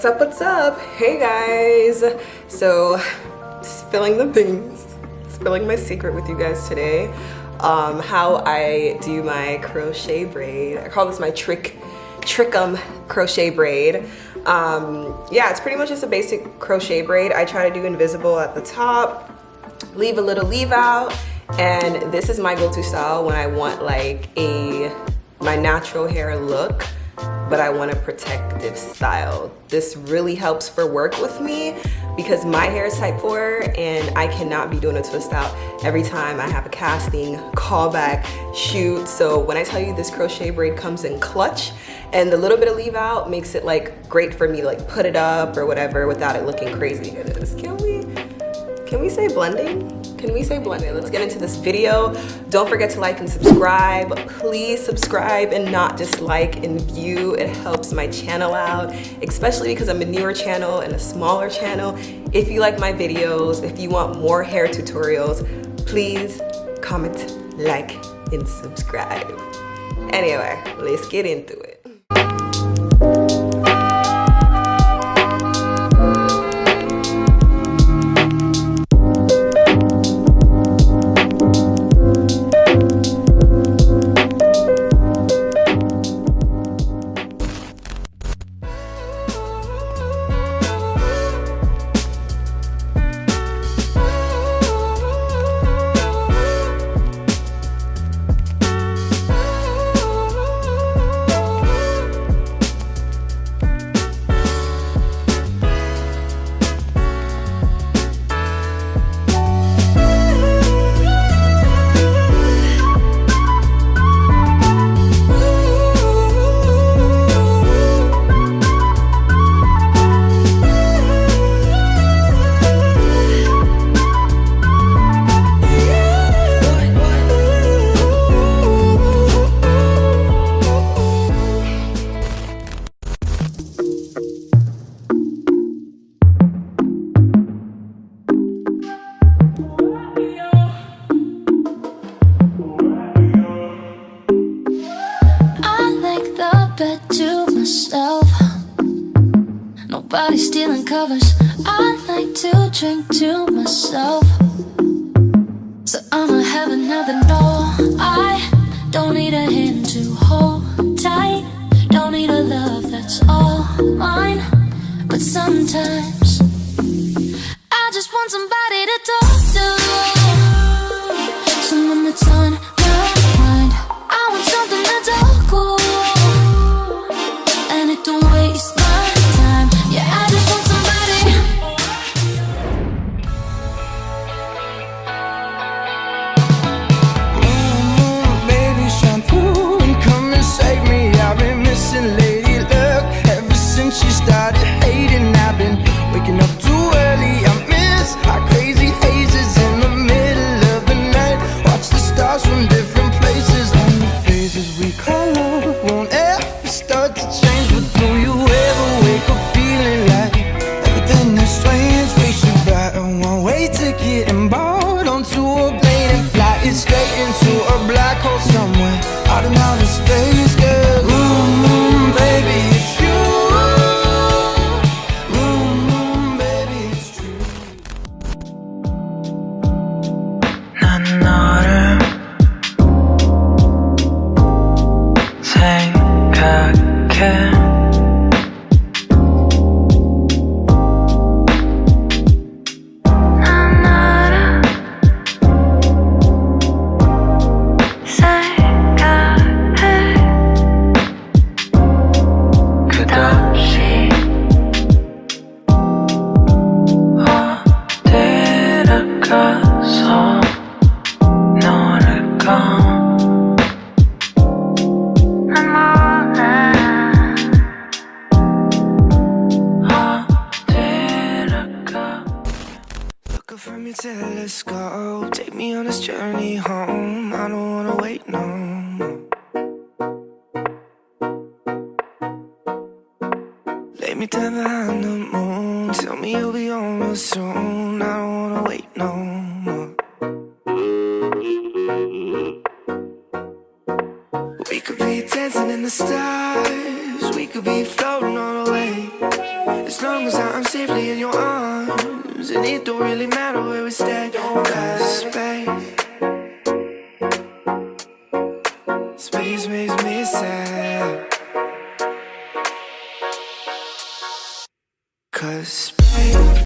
up, what's up? Hey guys. So spilling the beans, spilling my secret with you guys today. How I do my crochet braid. I call this my trickum crochet braid. Yeah, it's pretty much just a basic crochet braid. I try to do invisible at the top, leave a little leave out, and this is my go-to style when I want like my natural hair look, but I want a protective style. This really helps for work with me because my hair is type 4 and I cannot be doing a twist out every time I have a casting, callback, shoot. So when I tell you this crochet braid comes in clutch, and the little bit of leave out makes it like great for me to like put it up or whatever without it looking crazy. Can we say blending? Can we say blending? Let's get into this video. Don't forget to like and subscribe. Please subscribe and not dislike and view. It helps my channel out, especially because I'm a newer channel and a smaller channel. If you like my videos, if you want more hair tutorials, please comment, like, and subscribe. Anyway, let's get into it. Nobody's stealing covers. I like to drink to myself, so I'ma have another no. I don't need a hand to hold tight, don't need a love that's all mine. But sometimes I just want somebody to talk to, someone that's on my mind. I want something that's all cool, and it don't waste my time. Yeah, I just want somebody. Baby, shine through and come and save me. I've been missing lady luck ever since she started hating. I've been waking up too early. I miss our crazy hazes in the middle of the night. Watch the stars from different places, and the phases we call love won't ever start to change. But do you ever wake up feeling like everything is strange? We should buy a one-way ticket and board onto a plane and fly it straight into a black hole somewhere out in outer space, girl. Baby, it's you. Baby, it's true. 난 너를 생각해. From your telescope, take me on this journey home. I don't wanna wait no more. Lay me down behind the moon, tell me you'll be on real soon. I don't wanna wait no more. We could be dancing in the stars, we could be floating on